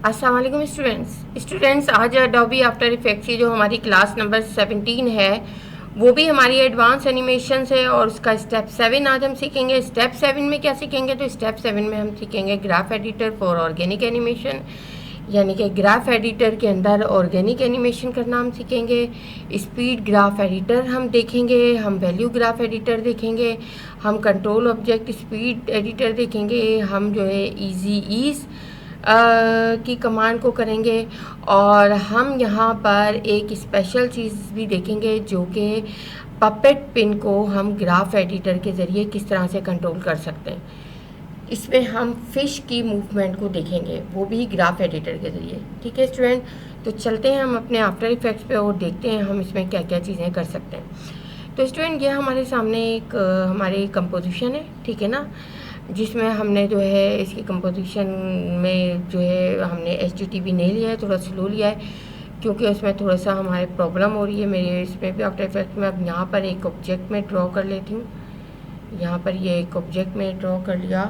अस्सलाम वालेकुम स्टूडेंट्स आज अडोबी आफ्टर इफेक्ट्स की जो हमारी क्लास नंबर 17 है वो भी हमारी एडवांस एनिमेशन है और उसका स्टेप 7 आज हम सीखेंगे। स्टेप 7 में क्या सीखेंगे? तो स्टेप 7 में हम सीखेंगे graph editor for organic animation, यानी कि ग्राफ एडिटर के अंदर ऑर्गेनिक एनिमेशन करना हम सीखेंगे। स्पीड ग्राफ एडिटर हम देखेंगे, हम वैल्यू ग्राफ एडिटर देखेंगे, हम कंट्रोल ऑब्जेक्ट स्पीड एडिटर देखेंगे, हम जो है इजी ईज की कमांड को करेंगे और हम यहाँ पर एक स्पेशल चीज़ भी देखेंगे जो कि पपेट पिन को हम ग्राफ एडिटर के ज़रिए किस तरह से कंट्रोल कर सकते हैं। इसमें हम फ़िश की मूवमेंट को देखेंगे, वो भी ग्राफ एडिटर के ज़रिए। ठीक है स्टूडेंट, तो चलते हैं हम अपने आफ्टर इफेक्ट्स पे और देखते हैं हम इसमें क्या क्या चीज़ें कर सकते हैं। तो स्टूडेंट ये हमारे सामने एक हमारी कंपोजिशन है, ठीक है ना, जिसमें हमने जो है इसकी कंपोजिशन में जो है हमने HTTP नहीं लिया है, थोड़ा स्लो लिया है क्योंकि उसमें थोड़ा सा हमारे प्रॉब्लम हो रही है मेरे इसमें भी आफ्टर इफेक्ट में। अब यहाँ पर एक ऑब्जेक्ट में ड्रॉ कर लेती हूँ, यहाँ पर ये एक ऑब्जेक्ट में ड्रॉ कर लिया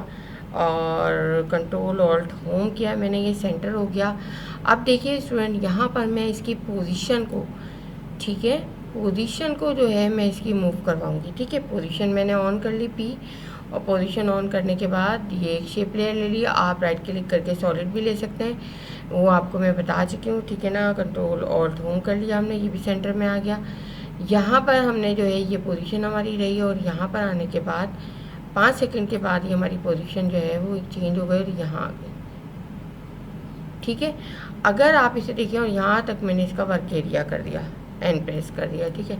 और कंट्रोल ऑल्ट होम किया मैंने, ये सेंटर हो गया। अब देखिए स्टूडेंट यहाँ पर मैं इसकी पोजीशन को, ठीक है, पोजीशन को जो है मैं इसकी मूव करवाऊँगी। ठीक है, पोजीशन मैंने ऑन कर ली P, और पोजीशन ऑन करने के बाद ये एक शेप लेयर ले लिया। आप राइट क्लिक करके सॉलिड भी ले सकते हैं, वो आपको मैं बता चुकी हूँ। ठीक है ना, कंट्रोल ऑल्ट होम कर लिया हमने, ये भी सेंटर में आ गया। यहाँ पर हमने जो है ये पोजीशन हमारी रही और यहाँ पर आने के बाद 5 सेकंड के बाद ये हमारी पोजीशन जो है वो चेंज हो गई और यहाँ आ गई। ठीक है, अगर आप इसे देखिए और यहाँ तक मैंने इसका वर्क एरिया कर दिया, एन प्रेस कर दिया। ठीक है,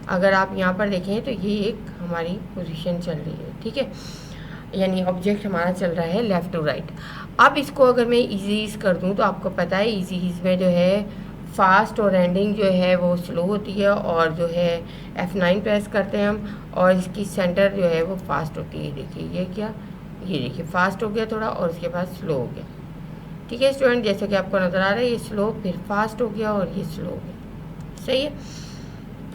अगर आप यहाँ पर देखें तो ये एक हमारी पोजीशन चल रही है। ठीक है, यानी ऑब्जेक्ट हमारा चल रहा है लेफ़्ट टू राइट। अब इसको अगर मैं इजी ईज कर दूँ तो आपको पता है इजी ईज में जो है फास्ट और एंडिंग जो है वो स्लो होती है और जो है F9 प्रेस करते हैं हम और इसकी सेंटर जो है वो फास्ट होती है। देखिए ये क्या, ये देखिए फास्ट हो गया थोड़ा और उसके बाद स्लो हो गया। ठीक है स्टूडेंट, जैसे कि आपको नज़र आ रहा है ये स्लो फिर फास्ट हो गया और ये स्लो हो गया। सही है।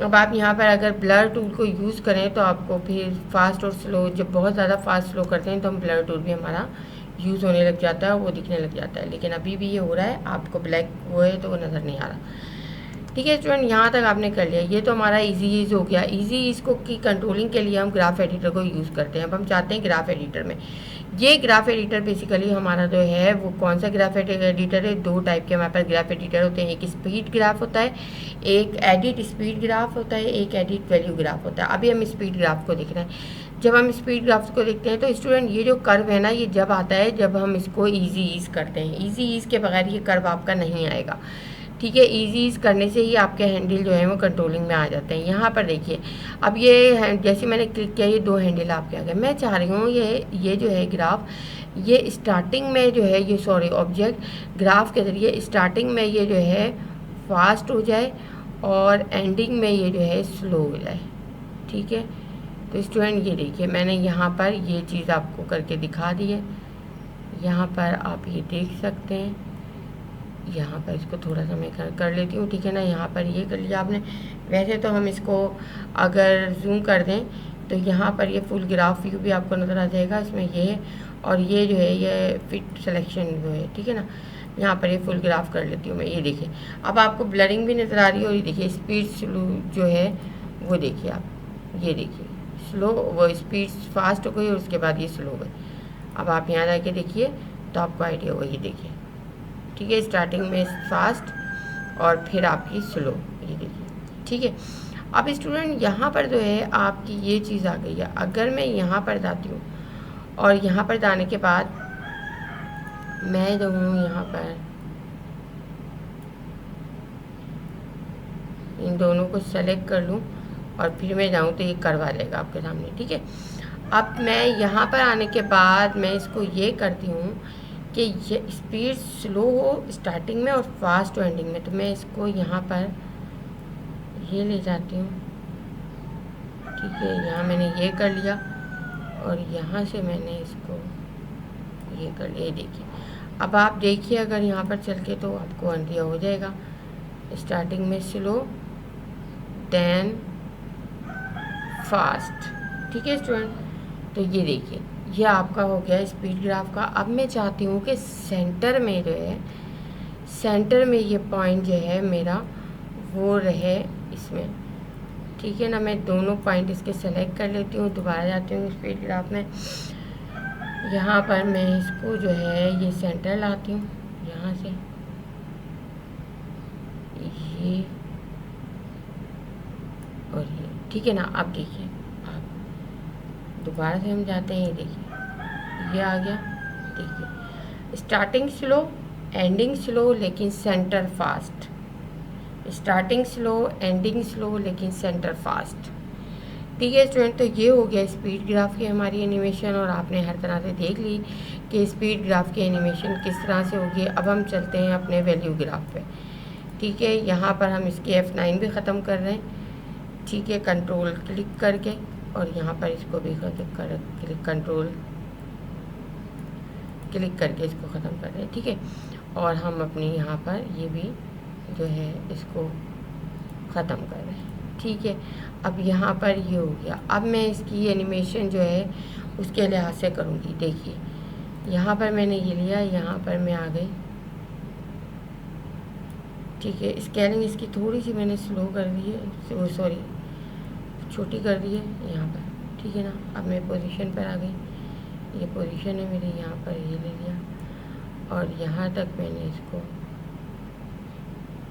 अब आप यहाँ पर अगर ब्लर टूल को यूज़ करें तो आपको फिर फास्ट और स्लो, जब बहुत ज़्यादा फास्ट स्लो करते हैं तो हम ब्लर टूल भी हमारा यूज़ होने लग जाता है, वो दिखने लग जाता है। लेकिन अभी भी ये हो रहा है, आपको ब्लैक वो है तो वो नज़र नहीं आ रहा। ठीक है स्टूडेंट, यहाँ तक आपने कर लिया। ये तो हमारा इजी ईज हो गया। इजी ईज को की कंट्रोलिंग के लिए हम ग्राफ एडिटर को यूज़ करते हैं। अब हम चाहते हैं ग्राफ एडिटर में, ये ग्राफ एडिटर बेसिकली हमारा जो है वो कौन सा ग्राफ एडिटर है? दो टाइप के हमारे पास ग्राफ एडिटर होते हैं, एक स्पीड ग्राफ होता है, एक एडिट स्पीड ग्राफ होता है, एक एडिट वैल्यू ग्राफ होता है। अभी हम स्पीड ग्राफ को देख रहे हैं। जब हम स्पीड ग्राफ्स को देखते हैं तो स्टूडेंट ये जो कर्व है ना, ये जब आता है जब हम इसको इजी ईज करते हैं। इजी ईज के बगैर ये कर्व आपका नहीं आएगा। ठीक है, इजी ईज करने से ही आपके हैंडल जो है वो कंट्रोलिंग में आ जाते हैं। यहाँ पर देखिए, अब ये जैसे मैंने क्लिक किया ये दो हैंडल आपके आ गए। मैं चाह रही हूँ ये जो है ग्राफ, ये स्टार्टिंग में जो है ये सॉरी ऑब्जेक्ट ग्राफ के ज़रिए स्टार्टिंग में ये जो है फास्ट हो जाए और एंडिंग में ये जो है स्लो हो जाए। ठीक है, तो स्टूडेंट ये देखिए मैंने यहाँ पर ये चीज़ आपको करके दिखा दी है। यहाँ पर आप ये देख सकते हैं, यहाँ पर इसको थोड़ा सा मैं कर लेती हूँ। ठीक है ना, यहाँ पर ये कर लिया आपने। वैसे तो हम इसको अगर जूम कर दें तो यहाँ पर ये फुल ग्राफ व्यू भी आपको नज़र आ जाएगा। इसमें ये है और ये जो है ये फिट सिलेक्शन जो है। ठीक है ना, यहाँ पर ये फुल ग्राफ कर लेती हूँ मैं। ये देखिए अब आपको ब्लरिंग भी नज़र आ रही है और ये देखिए स्पीड स्लो जो है वो देखिए आप, ये देखिए स्लो, वो स्पीड फास्ट हो गई और उसके बाद ये स्लो हो गई। अब आप यहाँ जाके देखिए तो आपको आइडिया होगा। ये देखिए, ठीक है, स्टार्टिंग में फास्ट और फिर आपकी स्लो, ये देखिए। ठीक है, अब स्टूडेंट यहाँ पर जो है आपकी ये चीज़ आ गई है। अगर मैं यहाँ पर जाती हूँ और यहाँ पर जाने के बाद मैं जो हूँ यहाँ पर इन दोनों को सेलेक्ट कर लूँ और फिर मैं जाऊँ तो ये करवा देगा आपके सामने। ठीक है, अब मैं यहाँ पर आने के बाद मैं इसको ये करती हूँ कि ये स्पीड स्लो हो स्टार्टिंग में और फास्ट हो एंडिंग में। तो मैं इसको यहाँ पर ये ले जाती हूँ। ठीक है, यहाँ मैंने ये कर लिया और यहाँ से मैंने इसको ये कर लिया। देखिए अब आप देखिए अगर यहाँ पर चल के तो आपको आइडिया हो जाएगा। स्टार्टिंग में स्लो देन फास्ट। ठीक है स्टूडेंट, तो ये देखिए ये आपका हो गया स्पीड ग्राफ का। अब मैं चाहती हूँ कि सेंटर में जो है सेंटर में ये पॉइंट जो है मेरा वो रहे इसमें, ठीक है ना। मैं दोनों पॉइंट इसके सेलेक्ट कर लेती हूँ, दोबारा जाती हूँ स्पीड ग्राफ में। यहाँ पर मैं इसको जो है ये सेंटर लाती हूँ, यहाँ से ये और ये, ठीक है ना। अब देखिए आप दोबारा से हम जाते हैं, ये देखिए ये आ गया। देखिए स्टार्टिंग स्लो, एंडिंग स्लो, लेकिन centre fast. Starting slow, ending slow, लेकिन सेंटर फास्ट। ठीक है स्टूडेंट, तो ये हो गया स्पीड ग्राफ की हमारी एनिमेशन, और आपने हर तरह से देख ली कि स्पीड ग्राफ की एनिमेशन किस तरह से होगी। अब हम चलते हैं अपने वैल्यू ग्राफ पे। ठीक है, यहाँ पर हम इसके F9 भी ख़त्म कर रहे हैं। ठीक है, कंट्रोल क्लिक करके, और यहाँ पर इसको भी कंट्रोल क्लिक करके इसको ख़त्म कर रहे हैं। ठीक है, और हम अपनी यहाँ पर ये भी जो है इसको ख़त्म कर रहे हैं। ठीक है, अब यहाँ पर ये हो गया। अब मैं इसकी एनिमेशन जो है उसके लिहाज से करूँगी। देखिए यहाँ पर मैंने ये लिया, यहाँ पर मैं आ गई। ठीक है, स्केलिंग इसकी थोड़ी सी मैंने स्लो कर दी है, सॉरी छोटी कर दी है यहाँ पर। ठीक है ना, अब मैं पोजीशन पर आ गई। ये पोजीशन है मेरी, यहाँ पर ये ले लिया, और यहाँ तक मैंने इसको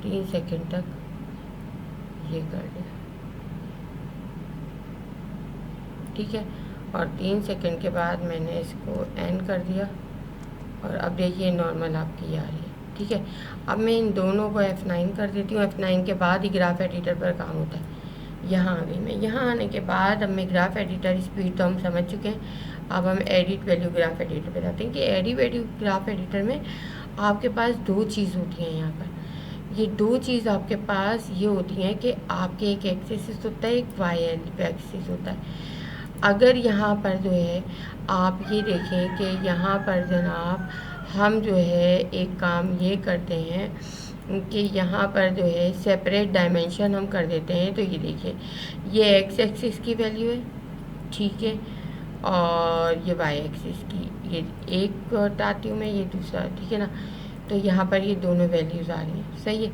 3 सेकंड तक ये कर दिया। ठीक है, और 3 सेकंड के बाद मैंने इसको एंड कर दिया, और अब देखिए नॉर्मल आपकी आ रही है। ठीक है, अब मैं इन दोनों को F9 कर देती हूँ। F9 के बाद ही ग्राफ एडिटर पर काम होता है। यहाँ आ गई मैं। यहाँ आने के बाद अब मैं ग्राफ एडिटर स्पीड तो हम समझ चुके हैं। अब हम एडिट वैल्यू ग्राफ एडिटर पर जाते हैं कि एडिट वैल्यू ग्राफ एडिटर में आपके पास 2 चीज़ होती हैं। यहाँ पर ये 2 चीज़ आपके पास ये होती हैं कि आपके एक एक्सिस होता है, एक वाई एक्सिस होता है। अगर यहाँ पर जो है आप ये देखें कि यहाँ पर जनाब हम जो है एक काम ये करते हैं कि यहाँ पर जो है सेपरेट डायमेंशन हम कर देते हैं। तो ये देखिए ये एक्स एक्सिस की वैल्यू है, ठीक है, और ये वाई एक्सिस की, ये एक हटाती हूँ मैं, ये दूसरा। ठीक है ना, तो यहाँ पर ये दोनों वैल्यूज़ आ रही हैं। सही है,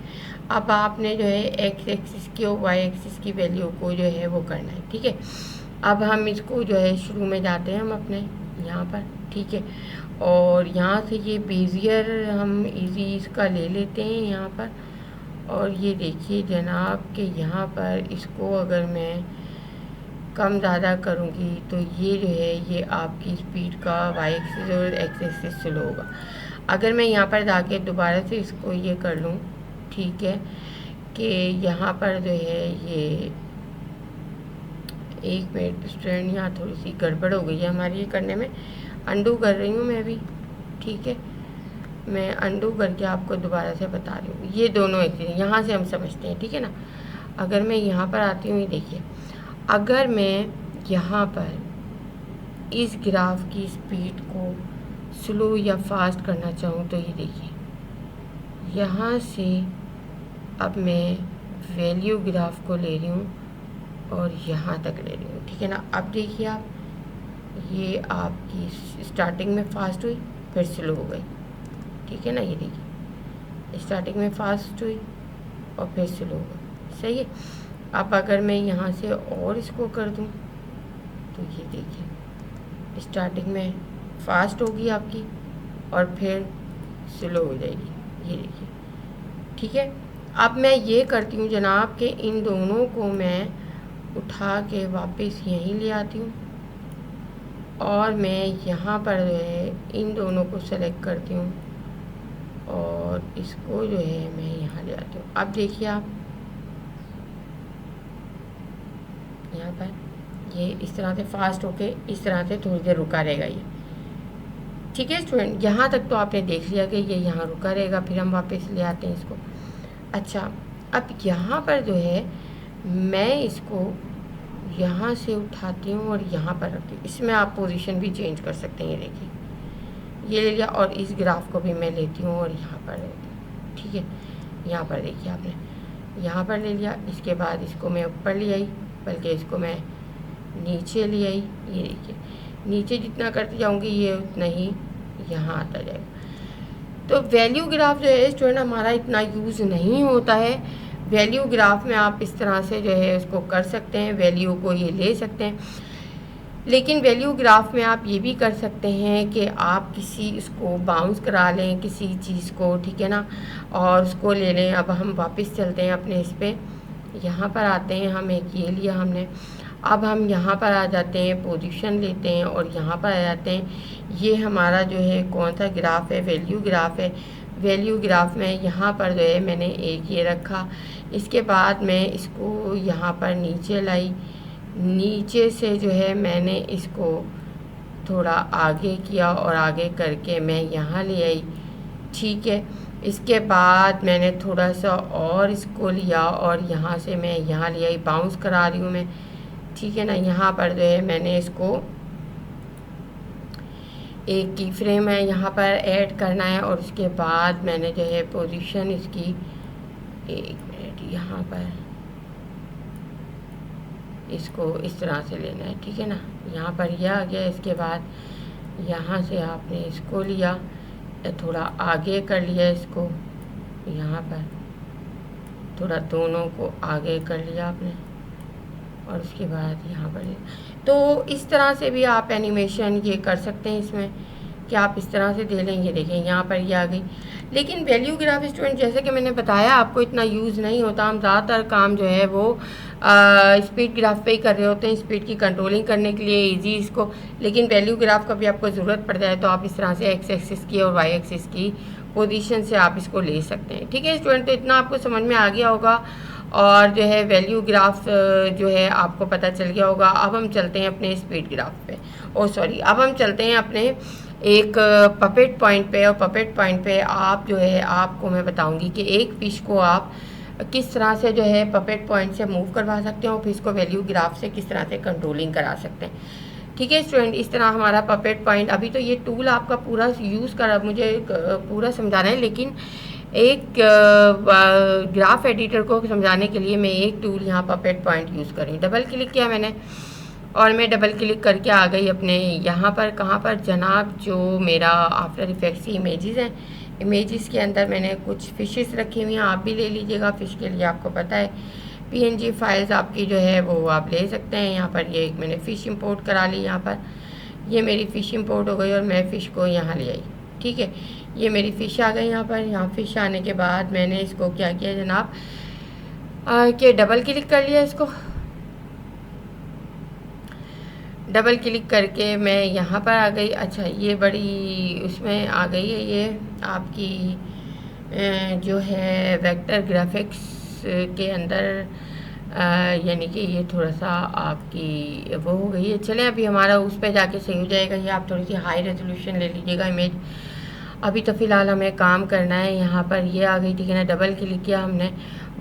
अब आपने जो है एक्स एक्सिस की और वाई एक्सिस की वैल्यू को जो है वो करना है। ठीक है, अब हम इसको जो है शुरू में जाते हैं हम अपने यहाँ पर। ठीक है, और यहाँ से ये बेजियर हम इजी इसका ले लेते हैं यहाँ पर, और ये देखिए जनाब कि यहाँ पर इसको अगर मैं कम ज़्यादा करूँगी तो ये जो है ये आपकी स्पीड का वाई एक्सिस और एक्स एक्सिस स्लो होगा। अगर मैं यहाँ पर जाके दोबारा से इसको ये कर लूँ, ठीक है, कि यहाँ पर जो है ये एक मिनट स्टूडेंट, यहाँ थोड़ी सी गड़बड़ हो गई है हमारी ये करने में। अंडू कर रही हूँ मैं अभी। ठीक है, मैं अंडू करके आपको दोबारा से बता रही हूँ। ये दोनों एक यहाँ से हम समझते हैं। ठीक है ना, अगर मैं यहाँ पर आती हूँ, ये देखिए अगर मैं यहाँ पर इस ग्राफ की स्पीड को स्लो या फास्ट करना चाहूँ तो ये देखिए यहाँ से अब मैं वैल्यू ग्राफ को ले रही हूँ और यहाँ तक ले रही हूँ। ठीक है ना, अब देखिए आप ये आपकी स्टार्टिंग में फास्ट हुई फिर स्लो हो गई। ठीक है ना, ये देखिए स्टार्टिंग में फास्ट हुई और फिर स्लो हो गई। सही है, अब अगर मैं यहाँ से और इसको कर दूँ तो ये देखिए स्टार्टिंग में फास्ट होगी आपकी और फिर स्लो हो जाएगी। ये देखिए, ठीक है। अब मैं ये करती हूँ जनाब कि इन दोनों को मैं उठा के वापस यहीं ले आती हूँ, और मैं यहाँ पर जो है इन दोनों को सेलेक्ट करती हूँ और इसको जो है मैं यहाँ ले आती हूँ। अब देखिए आप यहाँ पर ये इस तरह से फास्ट होके इस तरह से थोड़ी देर रुका रहेगा ये। ठीक है स्टूडेंट, यहाँ तक तो आपने देख लिया कि ये यहाँ रुका रहेगा, फिर हम वापस ले आते हैं इसको। अच्छा, अब यहाँ पर जो है मैं इसको यहाँ से उठाती हूँ और यहाँ पर रखती हूँ। इसमें आप पोजीशन भी चेंज कर सकते हैं। ये देखिए ये ले लिया, और इस ग्राफ को भी मैं लेती हूँ और यहाँ पर लेती हूँ। ठीक है, यहाँ पर देखिए आपने यहाँ पर ले लिया, इसके बाद इसको मैं ऊपर ले आई, बल्कि इसको मैं नीचे ले आई। ये देखिए नीचे जितना करती जाऊँगी ये उतना ही यहाँ आता जाएगा। तो वैल्यू ग्राफ जो है स्टूडेंट हमारा इतना यूज़ नहीं होता है। वैल्यू ग्राफ में आप इस तरह से जो है उसको कर सकते हैं, वैल्यू को ये ले सकते हैं। लेकिन वैल्यू ग्राफ में आप ये भी कर सकते हैं कि आप किसी उसको बाउंस करा लें किसी चीज़ को, ठीक है ना, और उसको ले लें। अब हम वापस चलते हैं अपने इस पे, यहाँ पर आते हैं, हम एक ये लिया हमने, अब हम यहाँ पर आ जाते हैं, पोजीशन लेते हैं और यहाँ पर आ जाते हैं। ये हमारा जो है कौन सा ग्राफ है, वैल्यू ग्राफ है। वैल्यू ग्राफ में यहाँ पर जो है मैंने एक ये रखा, इसके बाद मैं इसको यहाँ पर नीचे लाई, नीचे से जो है मैंने इसको थोड़ा आगे किया और आगे करके मैं यहाँ ले आई, ठीक है। इसके बाद मैंने थोड़ा सा और इसको लिया और यहाँ से मैं यहाँ ले आई, बाउंस करा रही हूँ मैं, ठीक है ना। यहाँ पर जो है मैंने इसको एक की फ्रेम है यहाँ पर ऐड करना है और उसके बाद मैंने जो है पोजीशन इसकी, एक मिनट, यहाँ पर इसको इस तरह से लेना है, ठीक है ना। यहाँ पर यह आ गया। इसके बाद यहाँ से आपने इसको लिया, थोड़ा आगे कर लिया इसको, यहाँ पर थोड़ा दोनों को आगे कर लिया आपने और उसके बाद यहाँ पर। तो इस तरह से भी आप एनिमेशन ये कर सकते हैं इसमें कि आप इस तरह से दे लेंगे। देखें यहाँ पर ये आ गई। लेकिन वैल्यू ग्राफ स्टूडेंट जैसे कि मैंने बताया आपको इतना यूज़ नहीं होता। हम ज़्यादातर काम जो है वो स्पीड ग्राफ पे ही कर रहे होते हैं, स्पीड की कंट्रोलिंग करने के लिए इजी इसको। लेकिन वैल्यू ग्राफ का भी आपको ज़रूरत पड़ जाए तो आप इस तरह से एक्स एक्सिस की और वाई एक्सिस की पोजीशन से आप इसको ले सकते हैं, ठीक है स्टूडेंट। तो इतना आपको समझ में आ गया होगा और जो है वैल्यू ग्राफ जो है आपको पता चल गया होगा। अब हम चलते हैं अपने स्पीड ग्राफ पे, अब हम चलते हैं अपने एक पपेट पॉइंट पे। और पपेट पॉइंट पे आप जो है आपको मैं बताऊंगी कि एक फिश को आप किस तरह से जो है पपेट पॉइंट से मूव करवा सकते हैं और फिश को वैल्यू ग्राफ से किस तरह से कंट्रोलिंग करा सकते हैं, ठीक है स्टूडेंट। इस तरह हमारा पपेट पॉइंट, अभी तो ये टूल आपका पूरा यूज़ कर मुझे पूरा समझाना है, लेकिन एक ग्राफ एडिटर को समझाने के लिए मैं एक टूल यहाँ पपेट पॉइंट यूज़ करी। डबल क्लिक किया मैंने और मैं डबल क्लिक करके आ गई अपने यहाँ पर, कहाँ पर जनाब, जो मेरा आफ्टर इफेक्ट्स की इमेजेस हैं। इमेजेस के अंदर मैंने कुछ फिशेस रखी हुई हैं, आप भी ले लीजिएगा। फ़िश के लिए आपको पता है PNG फाइल्स आपकी जो है वो आप ले सकते हैं। यहाँ पर ये एक मैंने फ़िश इंपोर्ट करा ली, यहाँ पर ये मेरी फ़िश इंपोर्ट हो गई और मैं फ़िश को यहाँ ले आई, ठीक है। ये मेरी फ़िश आ गई यहाँ पर। यहाँ फ़िश आने के बाद मैंने इसको क्या किया जनाब कि डबल क्लिक कर लिया, इसको डबल क्लिक करके मैं यहाँ पर आ गई। अच्छा, ये बड़ी उसमें आ गई है, ये आपकी जो है वेक्टर ग्राफिक्स के अंदर, यानी कि ये थोड़ा सा आपकी वो हो गई है। चलें अभी हमारा उस पर जाके सही हो जाएगा। ये आप थोड़ी सी हाई रेजोल्यूशन ले लीजिएगा इमेज। अभी तो फ़िलहाल हमें काम करना है। यहाँ पर ये आ गई, ठीक है ना। डबल क्लिक किया हमने,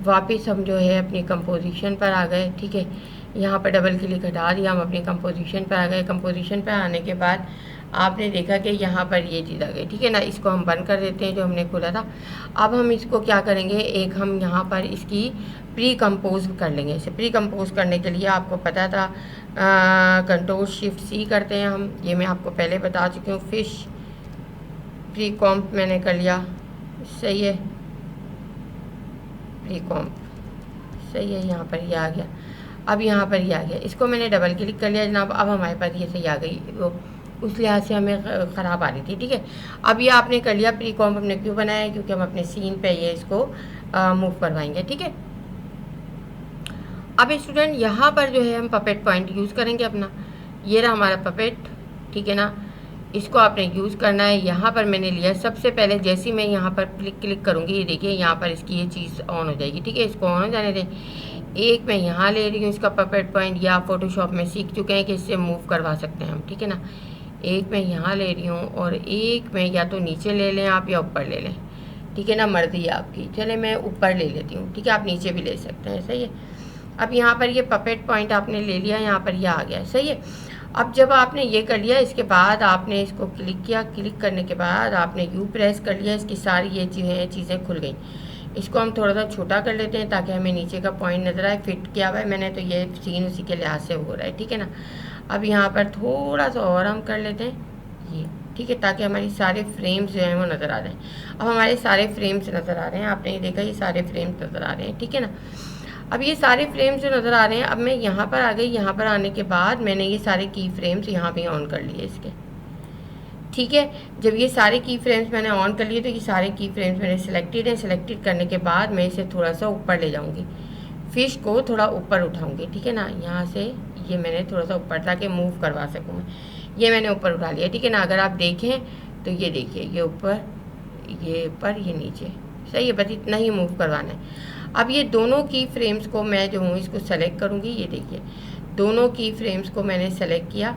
वापस हम जो है अपनी कंपोजिशन पर आ गए, ठीक है। यहाँ पर डबल क्लिक हटा दिया, हम अपनी कंपोजिशन पर आ गए। कंपोजिशन पर आने के बाद आपने देखा कि यहाँ पर ये चीज़ आ गई, ठीक है ना। इसको हम बंद कर देते हैं जो हमने खोला था। अब हम इसको क्या करेंगे, एक हम यहाँ पर इसकी प्री कंपोज कर लेंगे। इसे प्री कंपोज करने के लिए आपको पता था Ctrl+Shift+C करते हैं हम, ये मैं आपको पहले बता चुकी हूँ। फिश प्री कॉम्प मैंने कर लिया, सही है, प्री कॉम्प सही है। यहाँ पर ये आ गया, अब यहाँ पर ये आ गया। इसको मैंने डबल क्लिक कर लिया जनाब। अब हमारे पास ये सही आ गई, वो उस लिहाज से हमें ख़राब आ रही थी, ठीक है। अब ये आपने कर लिया। प्री कॉम्प हमने क्यों बनाया है, क्योंकि हम अपने सीन पे ये इसको मूव करवाएंगे, ठीक है। अब स्टूडेंट यहाँ पर जो है हम पपेट पॉइंट यूज़ करेंगे अपना। ये रहा हमारा पपेट, ठीक है ना। इसको आपने यूज़ करना है। यहाँ पर मैंने लिया, सबसे पहले जैसे मैं यहाँ पर क्लिक करूँगी, ये देखिए यहाँ पर इसकी ये चीज़ ऑन हो जाएगी, ठीक है। इसको ऑन हो जाने दें। एक मैं यहाँ ले रही हूँ इसका पपेट पॉइंट, या फोटोशॉप में सीख चुके हैं कि इससे मूव करवा सकते हैं हम, ठीक है ना। एक मैं यहाँ ले रही हूँ और एक मैं या तो नीचे ले लें आप या ऊपर ले लें, ठीक है ना, मर्जी है आपकी। चले मैं ऊपर ले लेती हूँ, ठीक है, आप नीचे भी ले सकते हैं, सही है। अब यहाँ पर ये पपेट पॉइंट आपने ले लिया, यहाँ पर यह आ गया, सही है। अब जब आपने ये कर लिया, इसके बाद आपने इसको क्लिक किया। क्लिक करने के बाद आपने यू प्रेस कर लिया, इसकी सारी ये चीज़ें खुल गई। इसको हम थोड़ा सा छोटा कर लेते हैं ताकि हमें नीचे का पॉइंट नज़र आए। फिट किया हुआ है मैंने, तो ये सीन उसी के लिहाज से हो रहा है, ठीक है ना। अब यहाँ पर थोड़ा सा और हम कर लेते हैं ये, ठीक है, ताकि हमारी सारे फ्रेम्स जो हैं वो नज़र आ जाएं। अब हमारे सारे फ्रेम्स नज़र आ रहे हैं, आपने ये देखा ये सारे फ्रेम्स नज़र आ रहे हैं, ठीक है ना। अब ये सारे फ्रेम्स जो नज़र आ रहे हैं, अब मैं यहाँ पर आ गई। यहाँ पर आने के बाद मैंने ये सारे की फ्रेम्स यहाँ पे ऑन कर लिए इसके, ठीक है। जब ये सारे की फ्रेम्स मैंने ऑन कर लिए तो ये सारे की फ्रेम्स मैंने सिलेक्टेड हैं। सिलेक्टेड करने के बाद मैं इसे थोड़ा सा ऊपर ले जाऊँगी, फ़िश को थोड़ा ऊपर उठाऊँगी, ठीक है ना। यहाँ से ये मैंने थोड़ा सा ऊपर ताकि मूव करवा सकूँ मैं, ये मैंने ऊपर उठा लिया, ठीक है ना। अगर आप देखें तो ये देखिए ये ऊपर, ये नीचे, सही है, बस इतना ही मूव करवाना है। अब ये दोनों की फ्रेम्स को मैं जो हूँ इसको सेलेक्ट करूँगी। ये देखिए दोनों की फ्रेम्स को मैंने सेलेक्ट किया।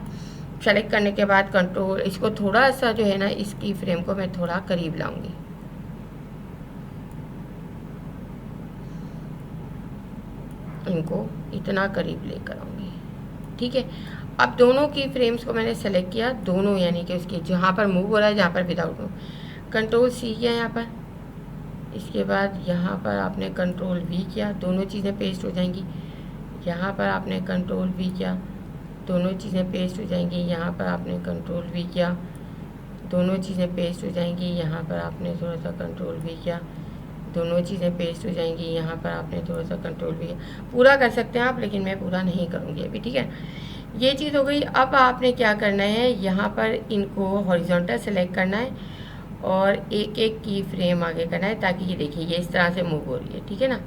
सेलेक्ट करने के बाद कंट्रोल, इसको थोड़ा सा जो है ना इस की फ्रेम को मैं थोड़ा करीब लाऊंगी, इनको इतना करीब लेकर आऊँगी, ठीक है। अब दोनों की फ्रेम्स को मैंने सेलेक्ट किया, दोनों यानी कि उसके जहाँ पर मूव हो रहा है, जहाँ पर विदाउट मूव, कंट्रोल सी किया यहाँ पर। इसके बाद यहाँ पर आपने कंट्रोल वी किया, दोनों चीज़ें पेस्ट हो जाएंगी। यहाँ पर आपने कंट्रोल वी किया, दोनों चीज़ें पेस्ट हो जाएंगी। यहाँ पर आपने कंट्रोल वी किया, दोनों चीज़ें पेस्ट हो जाएंगी। यहाँ पर आपने थोड़ा सा कंट्रोल वी किया, दोनों चीज़ें पेस्ट हो जाएंगी। यहाँ पर आपने थोड़ा सा कंट्रोल भी, पूरा कर सकते हैं आप, लेकिन मैं पूरा नहीं करूँगी अभी, ठीक है। ये चीज़ हो गई। अब आपने क्या करना है, यहाँ पर इनको हॉरिजॉन्टल सेलेक्ट करना है और एक एक की फ्रेम आगे करना है, ताकि ये देखिए ये इस तरह से मूव हो रही है, ठीक है ना।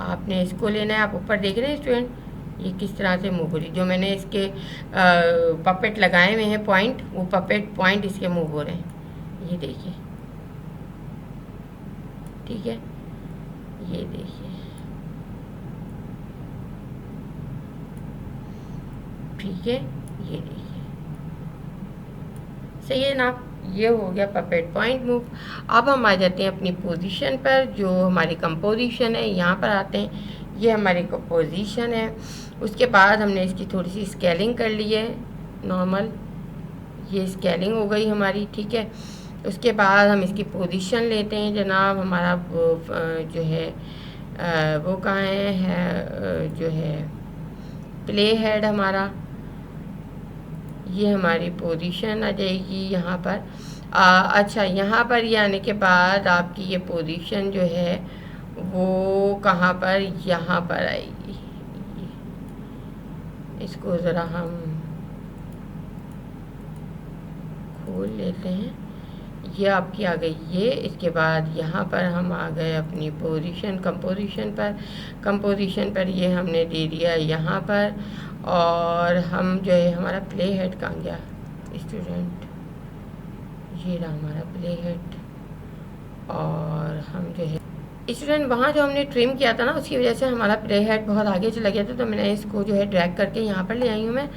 आपने इसको लेना है, आप ऊपर देख रहे हैं स्टूडेंट ये किस तरह से मूव हो रही है। जो मैंने इसके पपेट लगाए हुए हैं पॉइंट, वो पपेट पॉइंट इसके मूव हो रहे हैं, ये देखिए, ठीक है। ये देखिए, ठीक है, ये देखिए, सही है ना। ये हो गया पपेट पॉइंट मूव। अब हम आ जाते हैं अपनी पोजीशन पर, जो हमारी कंपोजिशन है, यहाँ पर आते हैं। ये हमारी कंपोजिशन है। उसके बाद हमने इसकी थोड़ी सी स्केलिंग कर ली है नॉर्मल, ये स्केलिंग हो गई हमारी, ठीक है। उसके बाद हम इसकी पोजीशन लेते हैं जनाब। हमारा वो जो है वो कहाँ है, जो है प्ले हेड हमारा, ये हमारी पोजीशन आ जाएगी यहाँ पर। अच्छा, यहाँ पर ये आने के बाद आपकी ये पोजीशन जो है वो कहाँ पर, यहाँ पर आएगी। इसको ज़रा हम खोल लेते हैं, ये आपकी आ गई ये। इसके बाद यहाँ पर हम आ गए अपनी पोजीशन कंपोजिशन पर ये हमने दे दिया यहाँ पर। और हम जो है हमारा प्ले हेड कहाँ गया स्टूडेंट, ये रहा हमारा प्ले हेड। और हम जो है स्टूडेंट वहाँ जो हमने ट्रिम किया था ना, उसकी वजह से हमारा प्ले हेड बहुत आगे चला गया था, तो मैंने इसको जो है ड्रैग करके यहाँ पर ले आई हूँ मैं।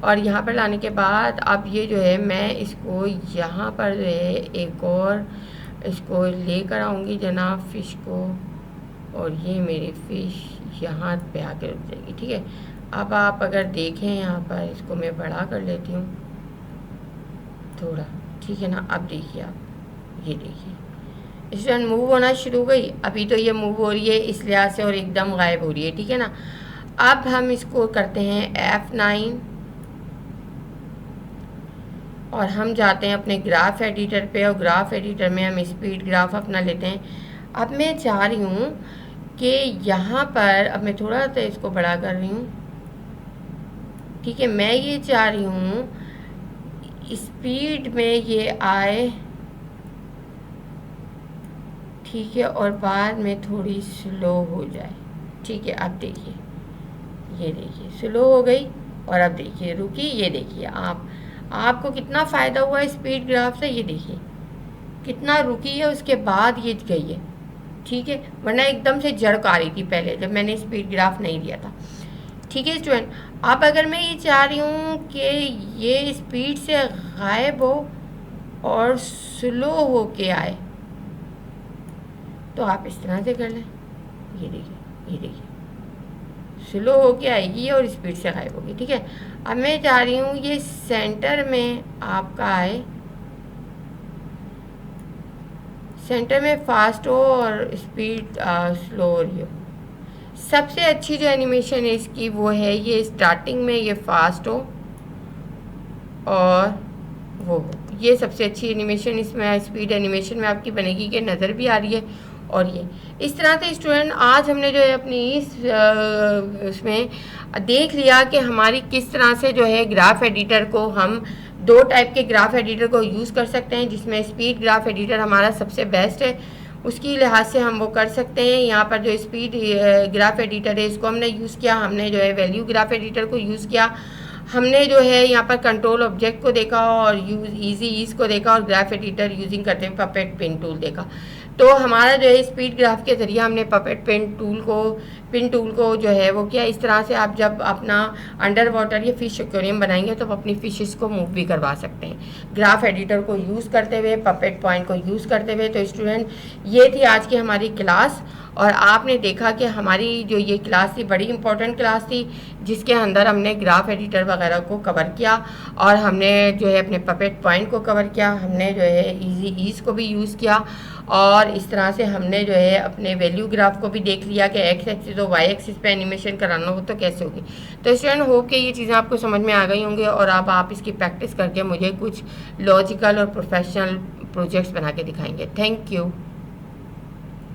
और यहाँ पर लाने के बाद अब ये जो है मैं इसको यहाँ पर जो है एक और इसको लेकर आऊँगी जनाब फ़िश को, और ये मेरी फ़िश यहाँ पे आके रुक जाएगी, ठीक है। अब आप अगर देखें यहाँ पर, इसको मैं बड़ा कर लेती हूँ थोड़ा, ठीक है ना। अब देखिए आप, ये देखिए इस टाइम मूव होना शुरू हो गई। अभी तो ये मूव हो रही है इस लिहाज से और एकदम गायब हो रही है, ठीक है ना। अब हम इसको करते हैं F9 और हम जाते हैं अपने ग्राफ एडिटर पे, और ग्राफ एडिटर में हम स्पीड ग्राफ अपना लेते हैं। अब मैं चाह रही हूँ कि यहाँ पर, अब मैं थोड़ा सा इसको बड़ा कर रही हूँ, ठीक है। मैं ये चाह रही हूँ स्पीड में ये आए, ठीक है, और बाद में थोड़ी स्लो हो जाए, ठीक है। अब देखिए, ये देखिए स्लो हो गई, और अब देखिए रुकी, ये देखिए आपको कितना फ़ायदा हुआ है स्पीड ग्राफ से, ये देखिए कितना रुकी है, उसके बाद ये गई है, ठीक है। वरना एकदम से जड़क आ रही थी पहले जब मैंने स्पीड ग्राफ नहीं दिया था, ठीक है स्टूडेंट। अब अगर मैं ये चाह रही हूँ कि ये स्पीड से गायब हो और स्लो हो के आए, तो आप इस तरह से कर लें, ये देखिए स्लो हो के आएगी और स्पीड से गायब होगी, ठीक है। अब मैं चाह रही हूँ ये सेंटर में आपका आए, सेंटर में फास्ट हो और स्पीड स्लो हो रही हो। सबसे अच्छी जो एनिमेशन है इसकी वो है ये स्टार्टिंग में ये फास्ट हो और वो ये सबसे अच्छी एनिमेशन इसमें स्पीड एनिमेशन में आपकी बनेगी कि नज़र भी आ रही है। और ये इस तरह से स्टूडेंट आज हमने जो है अपनी इस उसमें देख लिया कि हमारी किस तरह से जो है ग्राफ एडिटर को हम दो टाइप के ग्राफ एडिटर को यूज़ कर सकते हैं, जिसमें स्पीड ग्राफ एडिटर हमारा सबसे बेस्ट है, उसकी लिहाज से हम वो कर सकते हैं। यहाँ पर जो स्पीड ग्राफ एडिटर है इसको हमने यूज़ किया, हमने जो है वैल्यू ग्राफ एडिटर को यूज़ किया, हमने जो है यहाँ पर कंट्रोल ऑब्जेक्ट को देखा और इजी ईज को देखा और ग्राफ एडिटर यूजिंग करते हुए पपेट पिन टूल देखा। तो हमारा जो है स्पीड ग्राफ के ज़रिए हमने पपेट पिन टूल को जो है वो किया। इस तरह से आप जब अपना अंडर वाटर या फिश एक्वेरियम बनाएंगे तो आप अपनी फिशेस को मूव भी करवा सकते हैं ग्राफ एडिटर को यूज़ करते हुए, पपेट पॉइंट को यूज़ करते हुए। तो स्टूडेंट ये थी आज की हमारी क्लास और आपने देखा कि हमारी जो ये क्लास थी बड़ी इंपॉर्टेंट क्लास थी, जिसके अंदर हमने ग्राफ एडिटर वगैरह को कवर किया और हमने जो है अपने पपेट पॉइंट को कवर किया, हमने जो है इजी ईज को भी यूज़ किया और इस तरह से हमने जो है अपने वैल्यू ग्राफ को भी देख लिया कि एक्स एक्सिस और वाई एक्सिस पे एनिमेशन कराना हो तो कैसे होगी। तो स्टूडेंट होप कि ये चीज़ें आपको समझ में आ गई होंगी और अब आप इसकी प्रैक्टिस करके मुझे कुछ लॉजिकल और प्रोफेशनल प्रोजेक्ट्स बना के दिखाएंगे। Thank you.